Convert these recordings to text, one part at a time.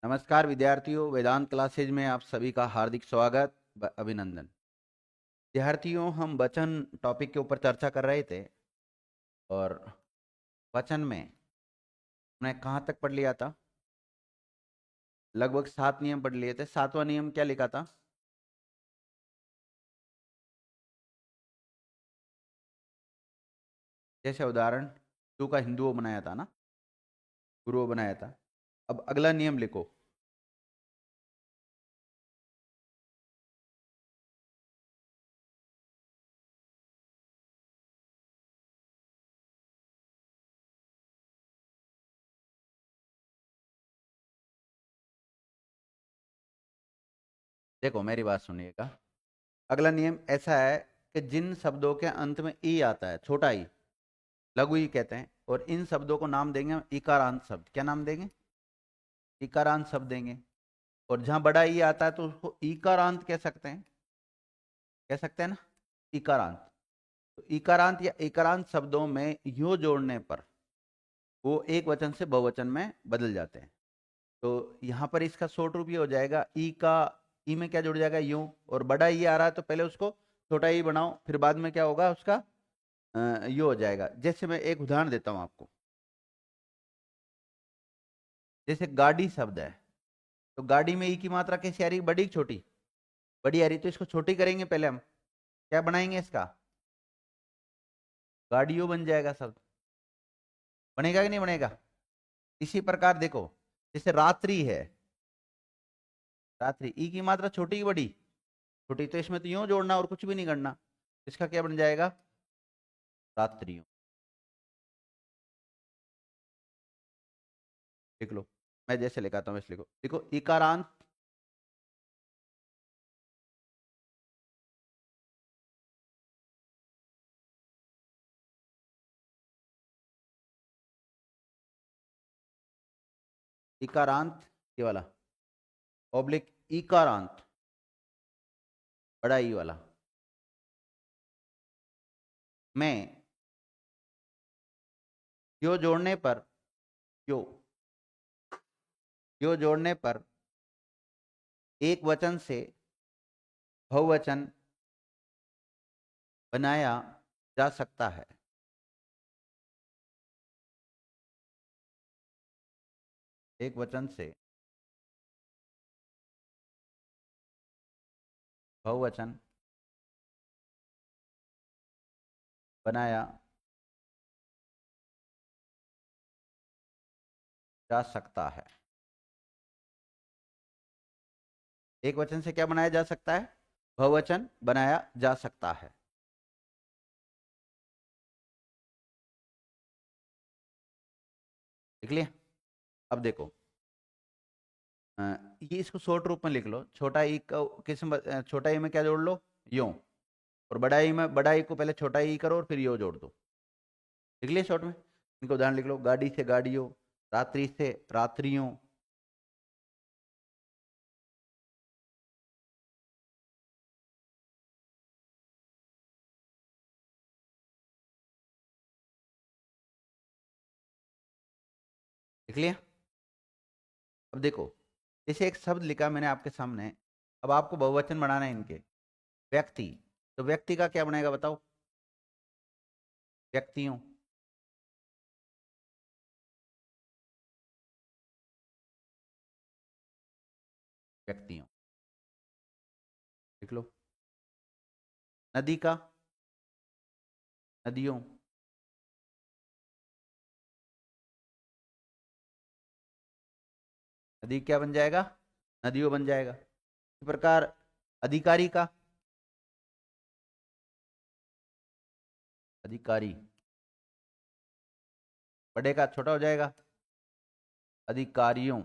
नमस्कार विद्यार्थियों, वेदांत क्लासेज में आप सभी का हार्दिक स्वागत अभिनंदन। विद्यार्थियों, हम वचन टॉपिक के ऊपर चर्चा कर रहे थे और वचन में हमने कहाँ तक पढ़ लिया था? लगभग 7 नियम पढ़ लिए थे। 7वां नियम क्या लिखा था? जैसे उदाहरण, हिंदू का हिंदुओं बनाया था ना, गुरुओं बनाया था। अब अगला नियम लिखो। देखो, मेरी बात सुनिएगा। अगला नियम ऐसा है कि जिन शब्दों के अंत में ई आता है, छोटा ई, लघु ई कहते हैं, और इन शब्दों को नाम देंगे हम इकारांत शब्द। क्या नाम देंगे? इकारांत शब्द देंगे। और जहां बड़ा ई आता है तो उसको इकारांत कह सकते हैं। कह सकते हैं ना, इकारांत। तो इकारांत या इकारांत शब्दों में यो जोड़ने पर वो एक वचन से बहुवचन में बदल जाते हैं। तो यहाँ पर इसका शॉर्ट रूप ये हो जाएगा, ई का, ई में क्या जुड़ जाएगा? यूं। और बड़ा ई आ रहा है तो पहले उसको छोटा ई बनाओ, फिर बाद में क्या होगा उसका? यो हो जाएगा। जैसे मैं एक उदाहरण देता हूं आपको। जैसे गाड़ी शब्द है, तो गाड़ी में ई की मात्रा कैसी आ रही? बड़ी छोटी? बड़ी आ रही, तो इसको छोटी करेंगे। पहले हम क्या बनाएंगे इसका? गाड़ियों बन जाएगा शब्द। बनेगा कि नहीं बनेगा? इसी प्रकार देखो, जैसे रात्रि है, रात्रि, ई की मात्रा छोटी की बड़ी? छोटी। तो इसमें तो यूं जोड़ना और कुछ भी नहीं करना। इसका क्या बन जाएगा? रात्रियों। लिख लो। मैं जैसे लिखाता हूँ वैसे लिखो। देखो, इकारांत, इकारांत ये वाला, ऑब्लिक इकारांत, बड़ा ई वाला में यो जोड़ने पर, यो यो जोड़ने पर एक वचन से बहुवचन बनाया जा सकता है। एक वचन से बहुवचन बनाया जा सकता है। एक वचन से क्या बनाया जा सकता है? बहुवचन बनाया जा सकता है। लिख लिया? अब देखो, अ, ये इसको शॉर्ट रूप में लिख लो। छोटा ई का छोटा ई में क्या जोड़ लो? यो। और बड़ा ई में, बड़ा ई को पहले छोटा ई करो और फिर यो जोड़ दो। लिख लिया शॉर्ट में? इनको उदाहरण लिख लो। गाड़ी से गाड़ियों, रात्रि से रात्रियों। लिख लिया? अब देखो, जैसे एक शब्द लिखा मैंने आपके सामने। अब आपको बहुवचन बनाना है इनके। व्यक्ति, तो व्यक्ति का क्या बनेगा बताओ? व्यक्तियों। व्यक्तियों। लिख लो। नदी का, नदियों। नदी क्या बन जाएगा? नदियों बन जाएगा। इसी प्रकार अधिकारी का, अधिकारी। बड़े का छोटा हो जाएगा, अधिकारियों।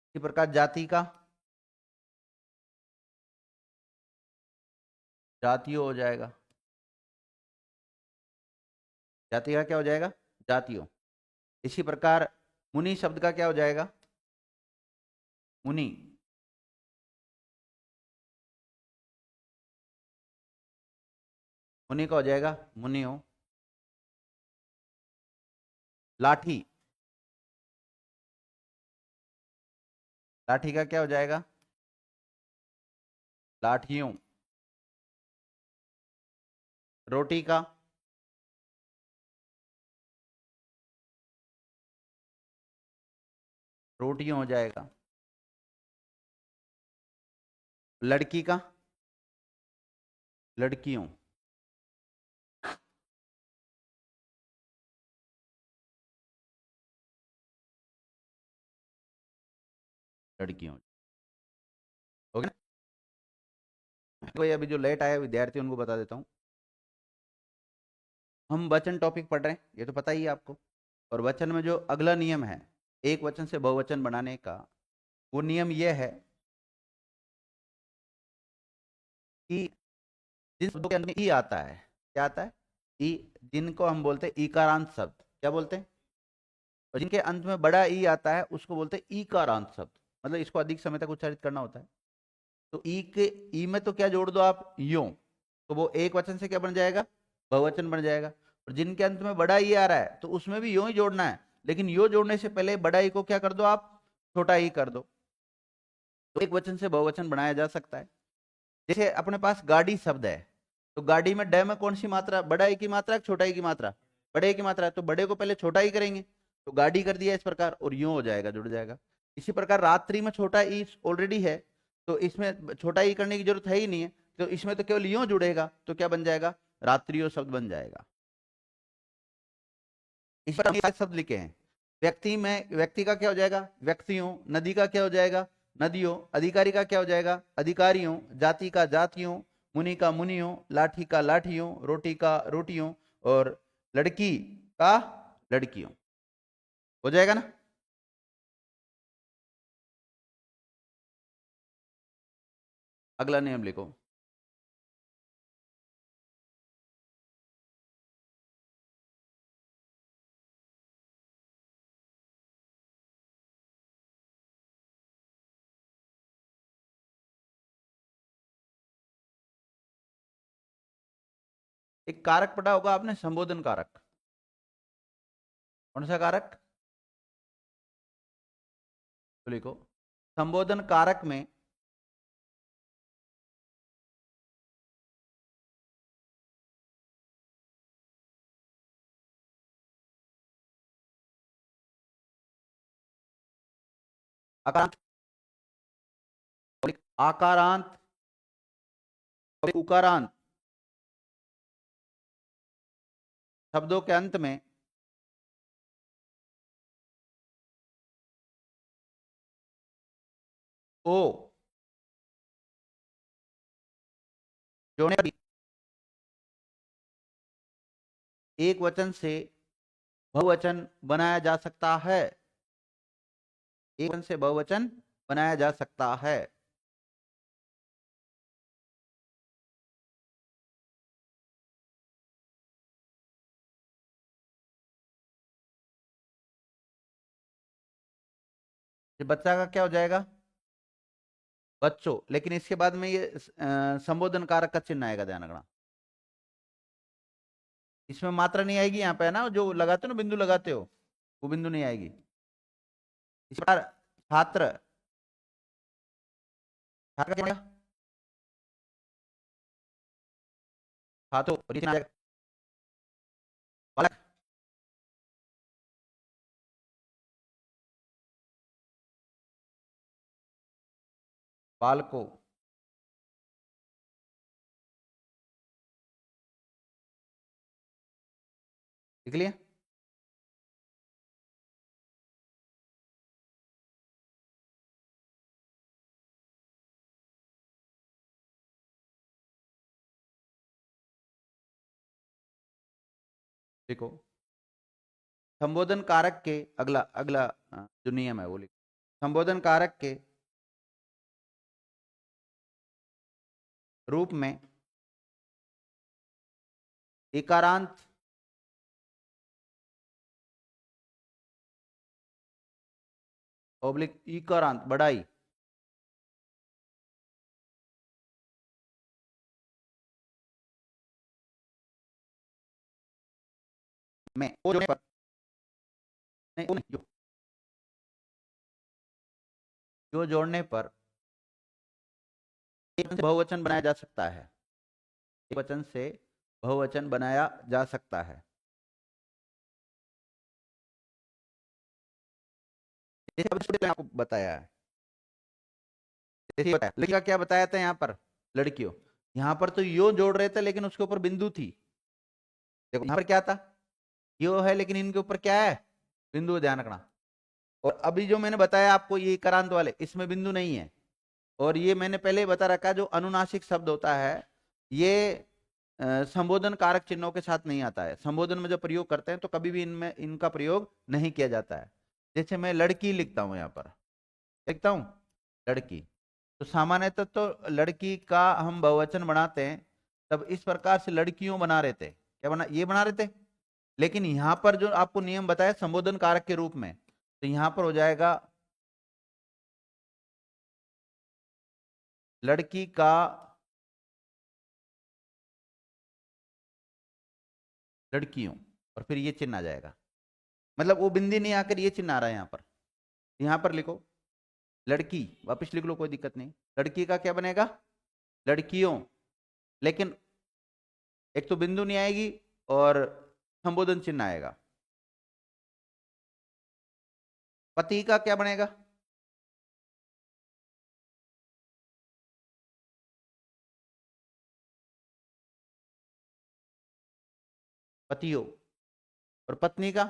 इसी प्रकार जाति का, जातियों हो जाएगा। जाति का क्या हो जाएगा? जातियों। इसी प्रकार मुनि शब्द का क्या हो जाएगा? मुनि। मुनि का हो जाएगा मुनियों। लाठी, लाठी का क्या हो जाएगा? लाठियों। रोटी का? रोटियों हो जाएगा। लड़की का? लड़कियों। लड़कियों हो गया ना? कोई अभी जो लेट आया विद्यार्थी उनको बता देता हूँ। हम वचन टॉपिक पढ़ रहे हैं, ये तो पता ही है आपको। और वचन में जो अगला नियम है एक वचन से बहुवचन बनाने का, वो नियम ये है कि जिन शब्दों के अंत में ई आता है, क्या आता है? ई। जिनको हम बोलते हैं ईकारांत शब्द, क्या बोलते हैं? और जिनके अंत में बड़ा ई आता है उसको बोलते हैं ईकारांत शब्द। मतलब इसको अधिक समय तक उच्चारित करना होता है। तो ई के ई में तो क्या जोड़ दो आप? यो। तो वो एक वचन से क्या बन जाएगा? बहुवचन बन जाएगा। और जिनके अंत में बड़ा ई आ रहा है तो उसमें भी यो ही जोड़ना है, लेकिन यो जोड़ने से पहले बड़ा ई को क्या कर दो आप? छोटा ई कर दो। तो एक वचन से बहुवचन बनाया जा सकता है। जैसे अपने पास गाड़ी शब्द है, तो गाड़ी में डे में कौन सी मात्रा? बड़ा ई की मात्रा, छोटा ई की मात्रा? बड़े ई की मात्रा है, तो बड़े को पहले छोटा ई करेंगे, तो गाड़ी कर दिया इस प्रकार, और यूं हो जाएगा, जुड़ जाएगा। इसी प्रकार रात्रि में छोटा ई ऑलरेडी है, तो इसमें छोटा ई करने की जरूरत है ही नहीं है, तो इसमें तो केवल यूं जुड़ेगा, तो क्या बन जाएगा? रात्रियो शब्द बन जाएगा। इस पर हम शब्द लिखे हैं। व्यक्ति में व्यक्ति का क्या हो जाएगा? व्यक्तियों। नदी का क्या हो जाएगा? नदियों। अधिकारी का क्या हो जाएगा? अधिकारियों। जाति का जातियों। मुनि का मुनियों। लाठी का लाठियों। रोटी का रोटियों। और लड़की का लड़कियों। हो जाएगा ना? अगला नियम लिखो। एक कारक पढ़ा होगा आपने, संबोधन कारक। कौन सा कारक? तो लिखो संबोधन कारक में आकारांत, आकारांत, उकारांत शब्दों के अंत में ओ जोड़ने पर एक वचन से बहुवचन बनाया जा सकता है। एक वचन से बहुवचन बनाया जा सकता है। ये बच्चा का क्या हो जाएगा? बच्चों। लेकिन इसके बाद में ये संबोधन कारक का चिन्ह आएगा, ध्यान रखना। इसमें मात्रा नहीं आएगी, यहाँ पे है ना जो लगाते हो ना, बिंदु लगाते हो, वो बिंदु नहीं आएगी। इस बार छात्र, छात्र क्या बनेगा? छात्रों। और ये चिन्ह आ जाएगा बालक। बालकों। लिख लिया? देखो संबोधन कारक के अगला अगला जो नियम है वो लिखो। संबोधन कारक के रूप में इकारांत ऑब्लिक इकारांत बढ़ाई में ओ जोड़ने पर, नहीं ओ नहीं, जो जो जोड़ने पर एक वचन से बहुवचन बनाया जा सकता है, एक वचन से बहुवचन बनाया जा सकता है। जैसे अभी मैंने आपको बताया है, जैसे बताया लड़की का क्या बताया था यहाँ पर, लड़कियों, यहाँ पर तो यो जोड़ रहे थे लेकिन उसके ऊपर बिंदु थी। देखो यहाँ पर क्या था, यो है लेकिन इनके ऊपर क्या है, बिंदु, ध्यान रखना। और अभी जो मैंने बताया आपको ये इकारांत वाले, इसमें बिंदु नहीं है। और ये मैंने पहले ही बता रखा, जो अनुनासिक शब्द होता है ये संबोधन कारक चिन्हों के साथ नहीं आता है। संबोधन में जब प्रयोग करते हैं तो कभी भी इनमें इनका प्रयोग नहीं किया जाता है। जैसे मैं लड़की लिखता हूं, यहाँ पर लिखता हूं लड़की, तो सामान्यतः तो लड़की का हम बहुवचन बनाते हैं तब इस प्रकार से लड़कियों बना रहे थे, क्या बना, ये बना रहे थे। लेकिन यहां पर जो आपको नियम बताया संबोधन कारक के रूप में, तो यहां पर हो जाएगा लड़की का लड़कियों, और फिर ये चिन्ह आ जाएगा। मतलब वो बिंदी नहीं आकर ये चिन्ह आ रहा है यहाँ पर। यहाँ पर लिखो लड़की, वापस लिख लो, कोई दिक्कत नहीं। लड़की का क्या बनेगा, लड़कियों, लेकिन एक तो बिंदु नहीं आएगी और संबोधन चिन्ह आएगा। पति का क्या बनेगा, पतियों, और पत्नी का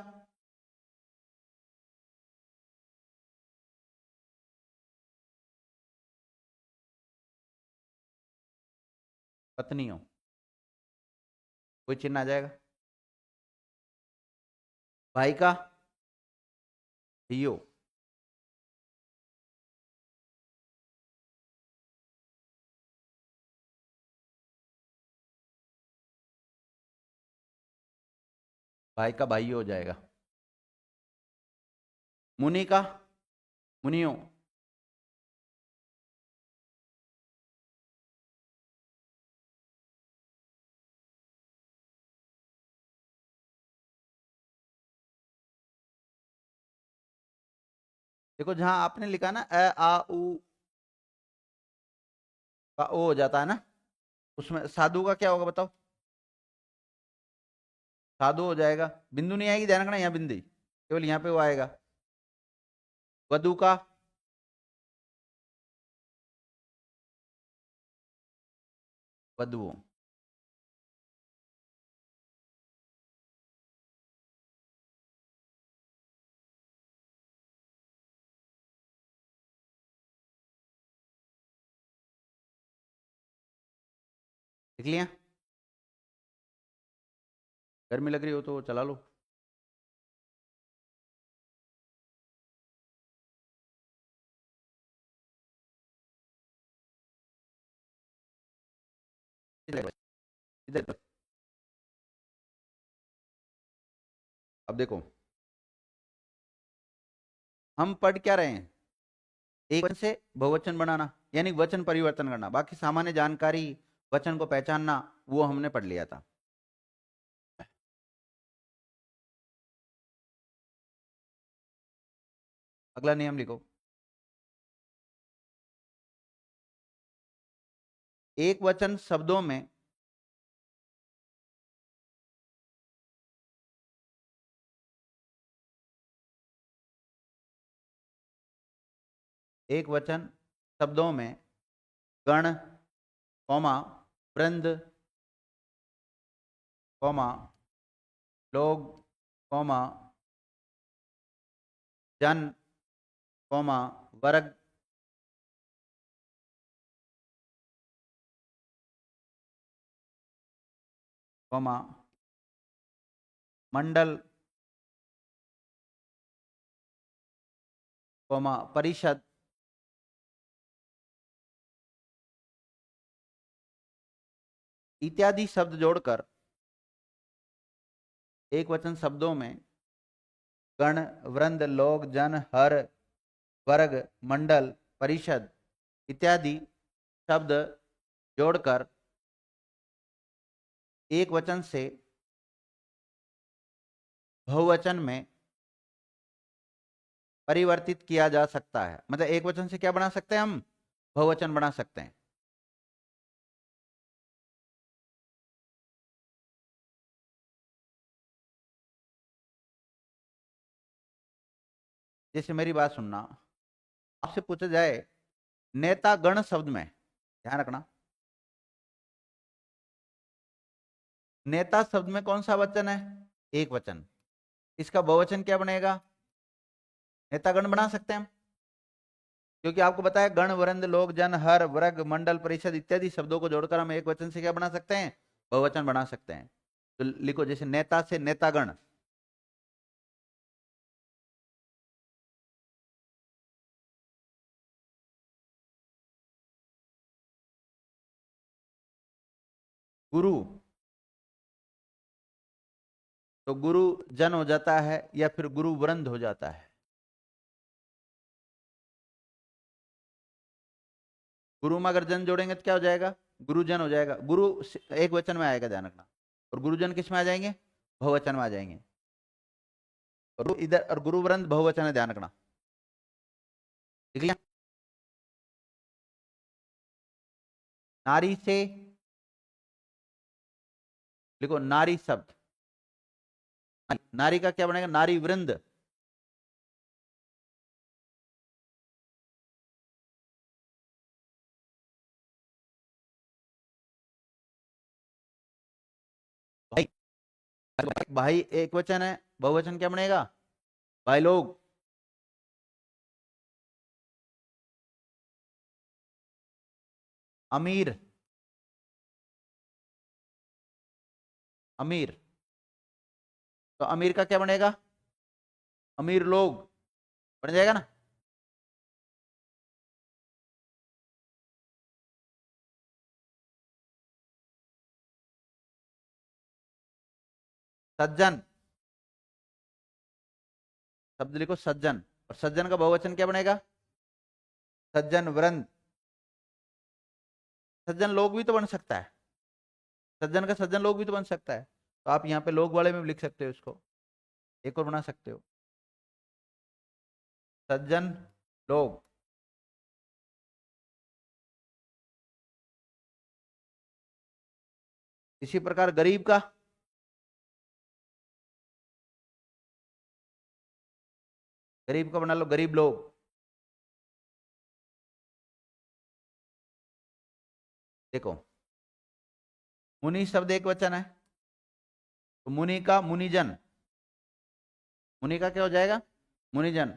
पत्नियों, कोई चिन्ह आ जाएगा। भाई का धियो, भाई का भाई हो जाएगा। मुनि का मुनियों, देखो जहां आपने लिखा ना अ आ उ का ओ हो जाता है ना, उसमें साधु का क्या होगा बताओ, साधु हो जाएगा। बिंदु नहीं आएगी, ध्यान रखना, यहाँ बिंदी केवल यहाँ पे वो आएगा। वधु का वधुओं, देख लिया। गर्मी लग रही हो तो चला लो। इधर इधर। अब देखो हम पढ़ क्या रहे हैं, एक वचन से बहुवचन बनाना यानी वचन परिवर्तन करना। बाकी सामान्य जानकारी, वचन को पहचानना, वो हमने पढ़ लिया था। अगला नियम लिखो, एक वचन शब्दों में एक वचन शब्दों में गण, कौमा, वृंद, कौमा, लोग, कौमा, जन, कौमा, वर्ग, कौमा, मंडल, कौमा, परिषद, इत्यादि शब्द जोड़कर एक वचन शब्दों में गण, वृंद, लोग, जन, हर, वर्ग, मंडल, परिषद इत्यादि शब्द जोड़कर एक वचन से बहुवचन में परिवर्तित किया जा सकता है। मतलब एक वचन से क्या बना सकते हैं हम? बहुवचन बना सकते हैं। जैसे मेरी बात सुनना, आपसे पूछा जाए नेता गण शब्द में, ध्यान रखना, नेता शब्द में कौन सा वचन है? एक वचन। इसका बहुवचन क्या बनेगा? नेतागण बना सकते हैं हम, क्योंकि आपको बताया गण वृंद लोग जन हर वर्ग मंडल परिषद इत्यादि शब्दों को जोड़कर हम एक वचन से क्या बना सकते हैं? बहुवचन बना सकते हैं। तो लिखो, जैसे नेता से नेतागण, गुरु, तो गुरु जन हो जाता है या फिर गुरु वृंद हो जाता है। गुरु में अगर जन जोड़ेंगे तो क्या हो जाएगा? गुरुजन हो जाएगा। गुरु एक वचन में आएगा, ध्यान रखना। और गुरुजन किस में आ जाएंगे? बहुवचन में आ जाएंगे। और इधर और गुरु वृंद बहुवचन है, ध्यान रखना। ठीक है। नारी से लिखो, नारी शब्द, नारी का क्या बनेगा? नारी वृंद। भाई, भाई एक वचन है, बहुवचन क्या बनेगा? भाई लोग। अमीर, अमीर, तो अमीर का क्या बनेगा? अमीर लोग बन जाएगा ना। सज्जन, शब्द लिखो सज्जन, और सज्जन का बहुवचन क्या बनेगा? सज्जन वृंद। सज्जन लोग भी तो बन सकता है, सज्जन का सज्जन लोग भी तो बन सकता है। तो आप यहाँ पे लोग वाले में भी लिख सकते हो इसको, एक और बना सकते हो, सज्जन लोग। इसी प्रकार गरीब का, गरीब का बना लो गरीब लोग। देखो, मुनि शब्द एक वचन है, तो मुनि का मुनिजन, मुनि का क्या हो जाएगा? मुनिजन।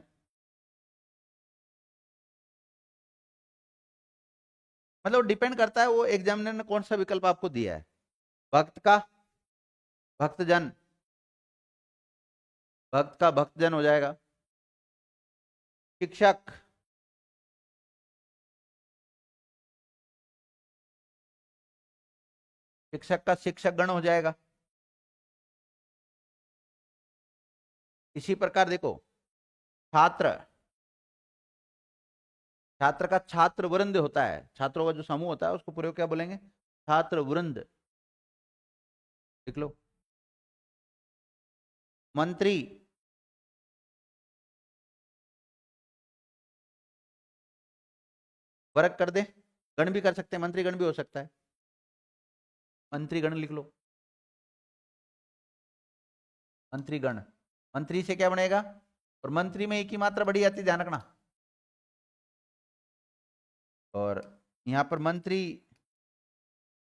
मतलब डिपेंड करता है वो एग्जामिनर ने कौन सा विकल्प आपको दिया है। भक्त का भक्तजन, भक्त का भक्तजन हो जाएगा। शिक्षक, शिक्षक का शिक्षक गण हो जाएगा। इसी प्रकार देखो, छात्र, छात्र का छात्र वृंद होता है, छात्रों का जो समूह होता है उसको पूरे क्या बोलेंगे? छात्र वृंद। लिख लो। मंत्री, वर्ग कर दे, गण भी कर सकते हैं, मंत्री गण भी हो सकता है, मंत्री गण लिख लो। मंत्री गण, मंत्री से क्या बनेगा? और मंत्री में एक ही मात्रा बढ़ी जाती है, ध्यान रखना। और यहां पर मंत्री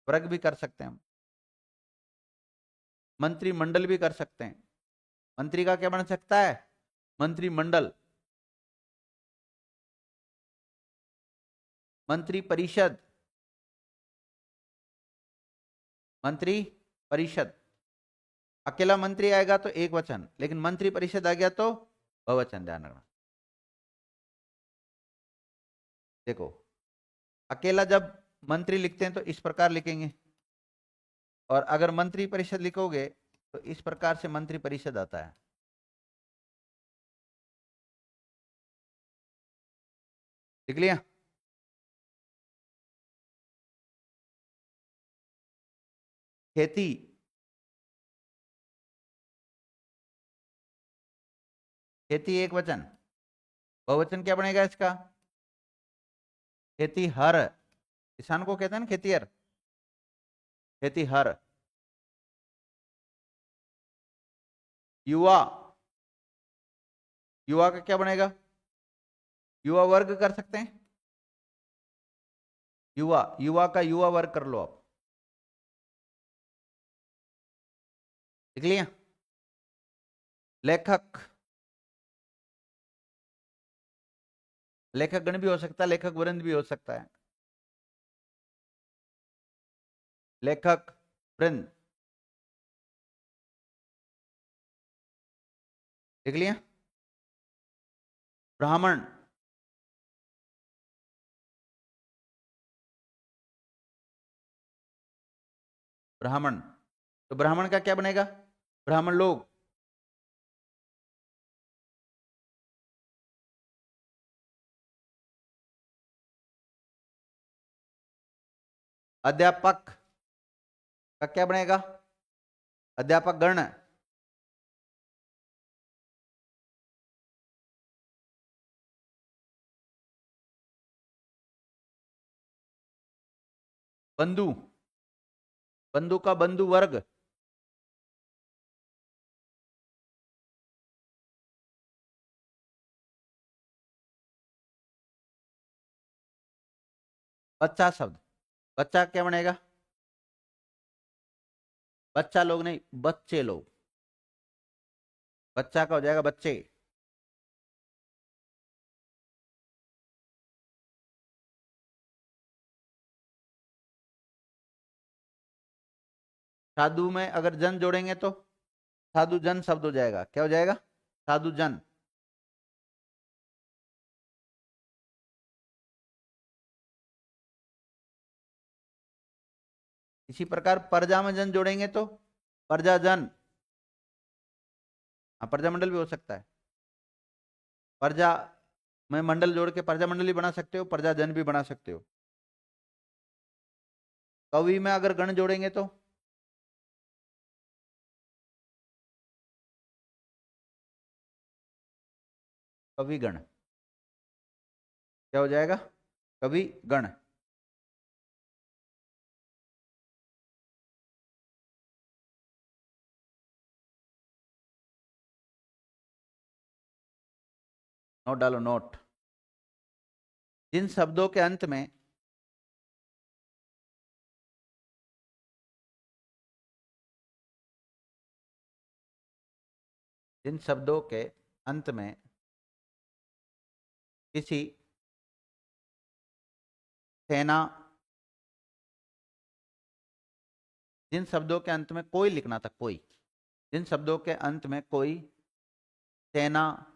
वर्ग भी कर सकते हैं हम, मंत्रिमंडल भी कर सकते हैं। मंत्री का क्या बन सकता है? मंत्रिमंडल। मंत्री परिषद, मंत्री परिषद। अकेला मंत्री आएगा तो एक वचन, लेकिन मंत्री परिषद आ गया तो बहुवचन, ध्यान रखना। देखो, अकेला जब मंत्री लिखते हैं तो इस प्रकार लिखेंगे, और अगर मंत्री परिषद लिखोगे तो इस प्रकार से मंत्री परिषद आता है। लिख लिया? खेती, खेती एक वचन, बहुवचन क्या बनेगा इसका? खेतीहर। किसान को कहते हैं ना खेतीहर, खेतीहर। युवा, युवा का क्या बनेगा? युवा वर्ग कर सकते हैं, युवा, युवा का युवा वर्ग कर लो आप। लिख लिया? लेखक, लेखक गण भी हो सकता है, लेखक वृंद भी हो सकता है, लेखक वृंद। लिख लिया? ब्राह्मण, ब्राह्मण, तो ब्राह्मण का क्या बनेगा? ब्राह्मण लोग। अध्यापक का क्या बनेगा? अध्यापक गण। बंधु, बंधु का बंधु वर्ग। बच्चा शब्द, बच्चा क्या बनेगा? बच्चा लोग नहीं, बच्चे लोग। बच्चा का हो जाएगा बच्चे। साधु में अगर जन जोड़ेंगे तो साधु जन शब्द हो जाएगा। क्या हो जाएगा? साधु जन। इसी प्रकार प्रजा में जन जोड़ेंगे तो प्रजाजन। हाँ, प्रजा मंडल भी हो सकता है। प्रजा में मंडल जोड़ के प्रजा मंडल भी बना सकते हो, प्रजाजन भी बना सकते हो। कवि में अगर गण जोड़ेंगे तो कविगण। क्या हो जाएगा? कविगण। नोट डालो, नोट। जिन शब्दों के अंत में जिन शब्दों के अंत में किसी सेना, जिन शब्दों के अंत में कोई लिखना था, कोई, जिन शब्दों के अंत में कोई सेना,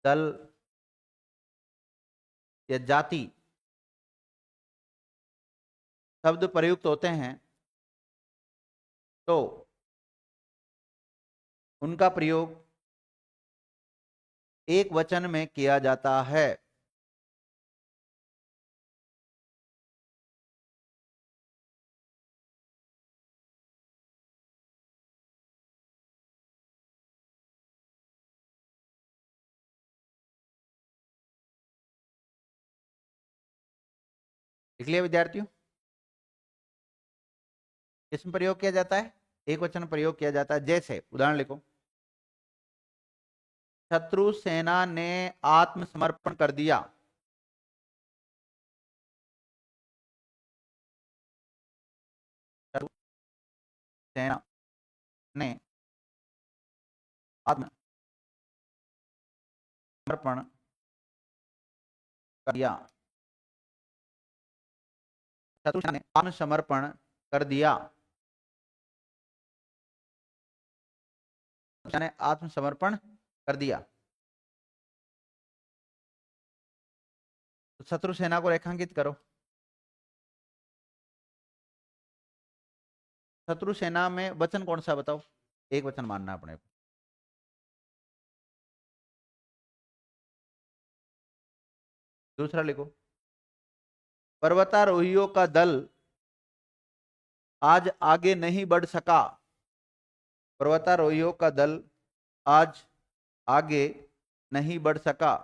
दल या जाति शब्द प्रयुक्त होते हैं तो उनका प्रयोग एक वचन में किया जाता है। लिख लिया विद्यार्थियों? किसमें प्रयोग किया जाता है? एक वचन प्रयोग किया जाता है। जैसे उदाहरण लिखो, शत्रु सेना ने आत्मसमर्पण कर दिया। शत्रु सेना ने आत्मसमर्पण कर दिया। शत्रु सेना ने आत्मसमर्पण कर दिया। ने आत्मसमर्पण कर दिया। तो शत्रु सेना को रेखांकित करो। शत्रु सेना में वचन कौन सा बताओ? एक वचन मानना अपने को। दूसरा लिखो, पर्वतारोहियों का दल आज आगे नहीं बढ़ सका। पर्वतारोहियों का दल आज आगे नहीं बढ़ सका।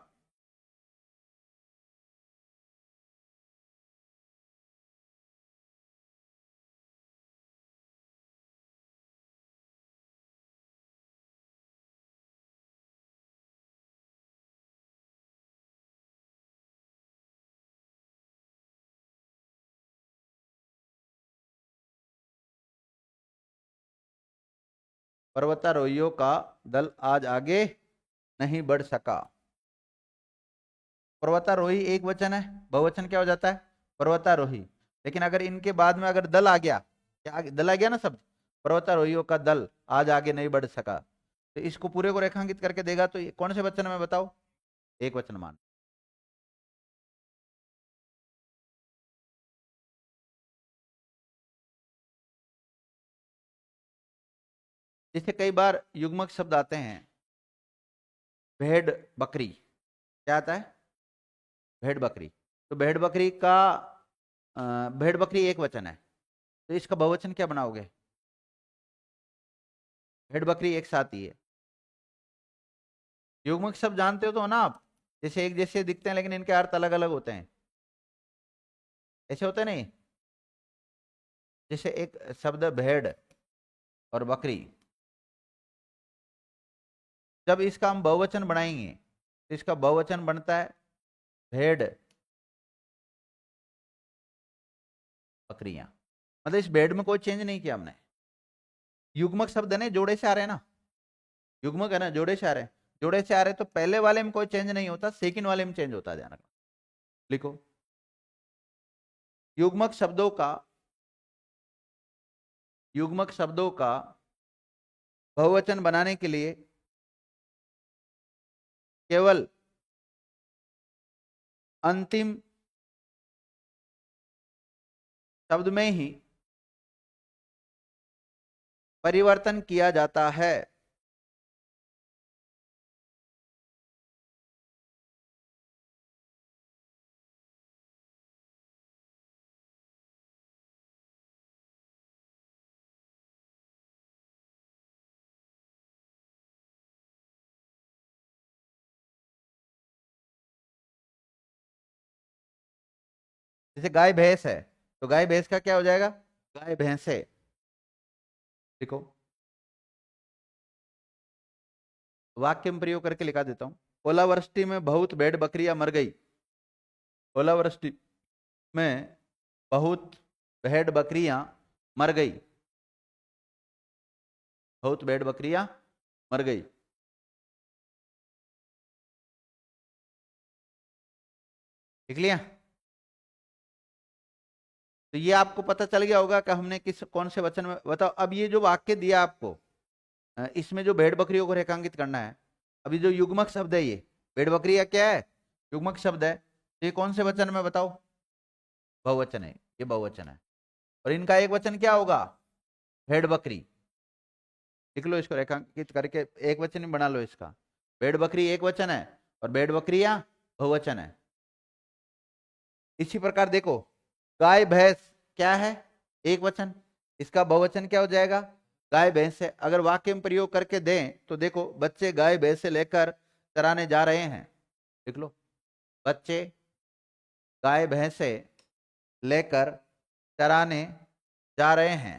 पर्वतारोहियों का दल आज आगे नहीं बढ़ सका। पर्वतारोही एक वचन है, बहुवचन क्या हो जाता है? पर्वतारोही। लेकिन अगर इनके बाद में अगर दल आ गया, क्या दल आ गया ना शब्द, पर्वतारोहियों का दल आज आगे नहीं बढ़ सका, तो इसको पूरे को रेखांकित करके देगा तो ये कौन से वचन में बताओ? एक वचन मान। जैसे कई बार युग्मक शब्द आते हैं, भेड़ बकरी, क्या आता है? भेड़ बकरी। तो भेड़ बकरी का भेड़ बकरी एक वचन है, तो इसका बहुवचन क्या बनाओगे? भेड़ बकरी एक साथ ही है। युग्मक शब्द जानते हो तो ना आप, जैसे एक जैसे दिखते हैं लेकिन इनके अर्थ अलग अलग होते हैं, ऐसे होते नहीं? जैसे एक शब्द भेड़ और बकरी, जब इसका हम बहुवचन बनाएंगे तो इसका बहुवचन बनता है भेड़ बकरियां। मतलब इस भेड़ में कोई चेंज नहीं किया हमने। युग्मक शब्द है ना, जोड़े से आ रहे हैं ना, युग्मक है ना, जोड़े से आ रहे हैं। जोड़े से आ रहे हैं तो पहले वाले में कोई चेंज नहीं होता, सेकंड वाले में चेंज होता है, ध्यान रखना। लिखो, युग्मक शब्दों का, युग्मक शब्दों का बहुवचन बनाने के लिए केवल अंतिम शब्द में ही परिवर्तन किया जाता है। जैसे गाय भैंस है, तो गाय भैंस का क्या हो जाएगा? गाय भैंस है। देखो, वाक्य में प्रयोग करके लिखा देता हूं। ओलावृष्टि में बहुत भेड़ बकरियां मर गई। ओलावृष्टि में बहुत भेड़ बकरियां मर गई। बहुत भेड़ बकरियां मर गई। लिख लिया? तो ये आपको पता चल गया होगा कि हमने किस कौन से वचन में, बताओ अब ये जो वाक्य दिया आपको, इसमें जो भेड़ बकरियों को रेखांकित करना है, अभी जो युग्मक शब्द है ये भेड़ बकरियां क्या है? युग्मक शब्द है। तो ये कौन से वचन में बताओ? बहुवचन है, ये बहुवचन है। और इनका एक वचन क्या होगा? भेड़ बकरी। लिख लो इसको, रेखांकित करके एक वचन ही बना लो इसका। भेड़ बकरी एक वचन है और भेड़ बकरियां बहुवचन है। इसी प्रकार देखो, गाय भैंस क्या है? एक वचन। इसका बहुवचन क्या हो जाएगा? गाय भैंस है। अगर वाक्य में प्रयोग करके दें तो देखो, बच्चे गाय भैंस से लेकर चराने जा रहे हैं। लिख लो, बच्चे गाय भैंस से लेकर चराने जा रहे हैं।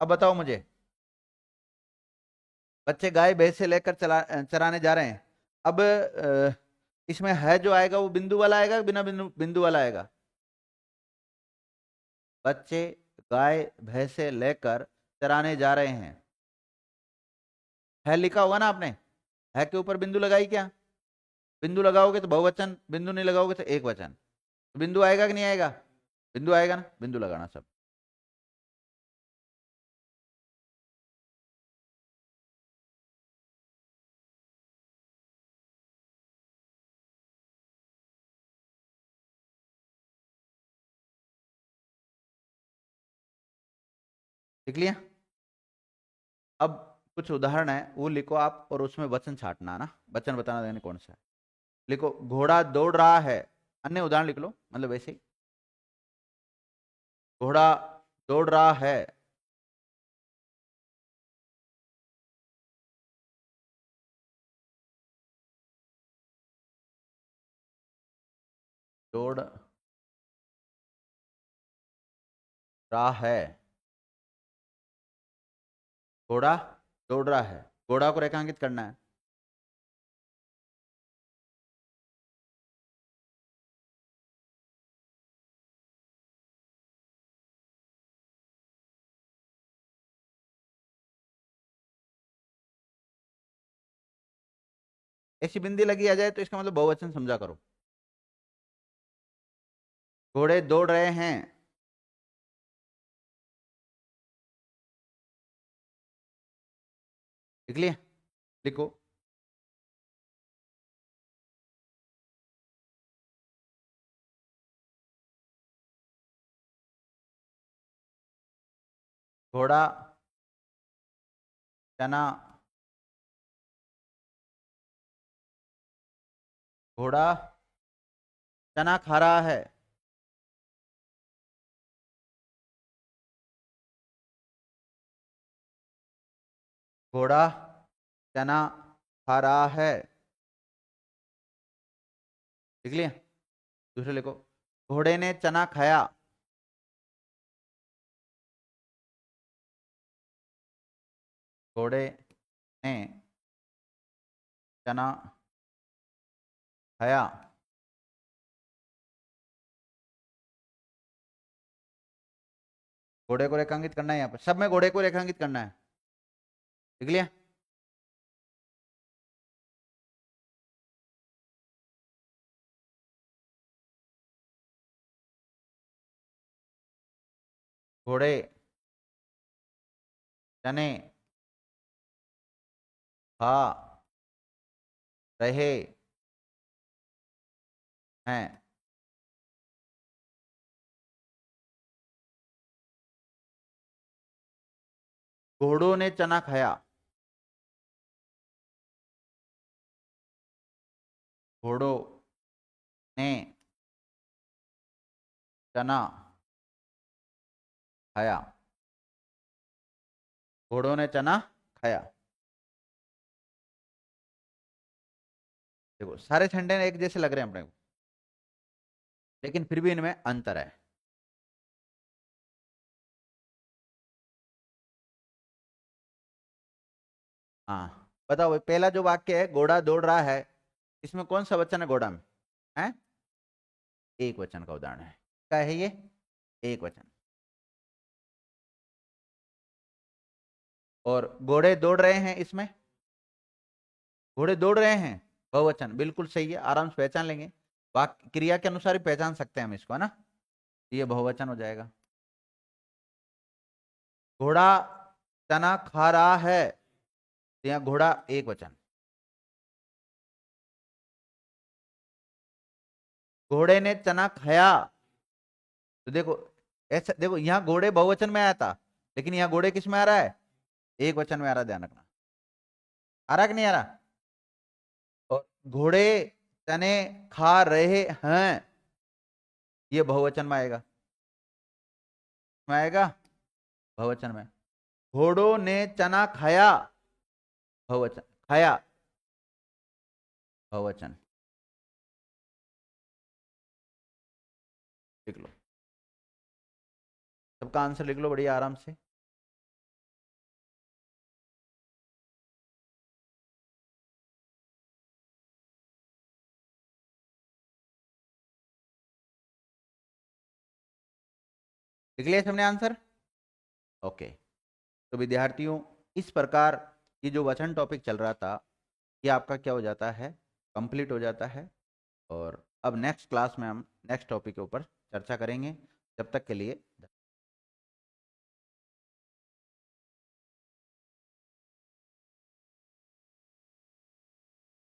अब बताओ मुझे, बच्चे गाय भैंस से लेकर चराने जा रहे हैं। अब इसमें है जो आएगा वो बिंदु वाला आएगा, बिना बिंदु बिंदु वाला आएगा? बच्चे गाय भैंस से लेकर चराने जा रहे हैं, है लिखा होगा ना आपने? है के ऊपर बिंदु लगाई क्या? बिंदु लगाओगे तो बहुवचन, बिंदु नहीं लगाओगे तो एक वचन। तो बिंदु आएगा कि नहीं आएगा? बिंदु आएगा ना, बिंदु लगाना सब। लिख लिया? अब कुछ उदाहरण है वो लिखो आप, और उसमें वचन छाटना ना, वचन बताना देने कौन सा है। लिखो, घोड़ा दौड़ रहा है। अन्य उदाहरण लिख लो, मतलब वैसे ही। घोड़ा दौड़ रहा है। दौड़ रहा है, घोड़ा दौड़ रहा है, घोड़ा को रेखांकित करना है। ऐसी बिंदी लगी आ जाए तो इसका मतलब बहुवचन समझा करो। घोड़े दौड़ रहे हैं, लिख लिया, लिखो। घोड़ा चना, घोड़ा चना खा रहा है, घोड़ा चना खा रहा है, लिख लिया। दूसरे लिखो, घोड़े ने चना खाया, घोड़े ने चना खाया, घोड़े को रेखांकित करना है, यहाँ पर सब में घोड़े को रेखांकित करना है, लिख लिया। घोड़े चने खा रहे हैं, घोड़ों ने चना खाया, घोड़ों ने चना खाया, घोड़ों ने चना खाया। देखो सारे सेंटेंस एक जैसे लग रहे हैं अपने को, लेकिन फिर भी इनमें अंतर है। हाँ बताओ भाई, पहला जो वाक्य है घोड़ा दौड़ रहा है, इसमें कौन सा वचन है घोड़ा में? है एक वचन का उदाहरण है। क्या है ये? एक वचन। और घोड़े दौड़ रहे हैं, इसमें घोड़े दौड़ रहे हैं बहुवचन, बिल्कुल सही है, आराम से पहचान लेंगे, वाक्य क्रिया के अनुसार ही पहचान सकते हैं हम इसको, है ना। ये बहुवचन हो जाएगा। घोड़ा चना खा रहा है, तो यहाँ घोड़ा एक वचन। घोड़े ने चना खाया, तो देखो ऐसा, देखो यहाँ घोड़े बहुवचन में आया था, लेकिन यहाँ घोड़े किस में आ रहा है? एक वचन में आ रहा है, ध्यान रखना। आ रहा कि नहीं आ रहा? और घोड़े चने खा रहे हैं, ये बहुवचन में आएगा, में आएगा बहुवचन में। घोड़ों ने चना खाया, बहुवचन, खाया बहुवचन। लिख लो, सबका आंसर लिख लो बढ़िया आराम से। लिख लिया सबने आंसर? ओके। तो विद्यार्थियों, इस प्रकार ये जो वचन टॉपिक चल रहा था, ये आपका क्या हो जाता है, कंप्लीट हो जाता है। और अब नेक्स्ट क्लास में हम नेक्स्ट टॉपिक के ऊपर चर्चा करेंगे। जब तक के लिए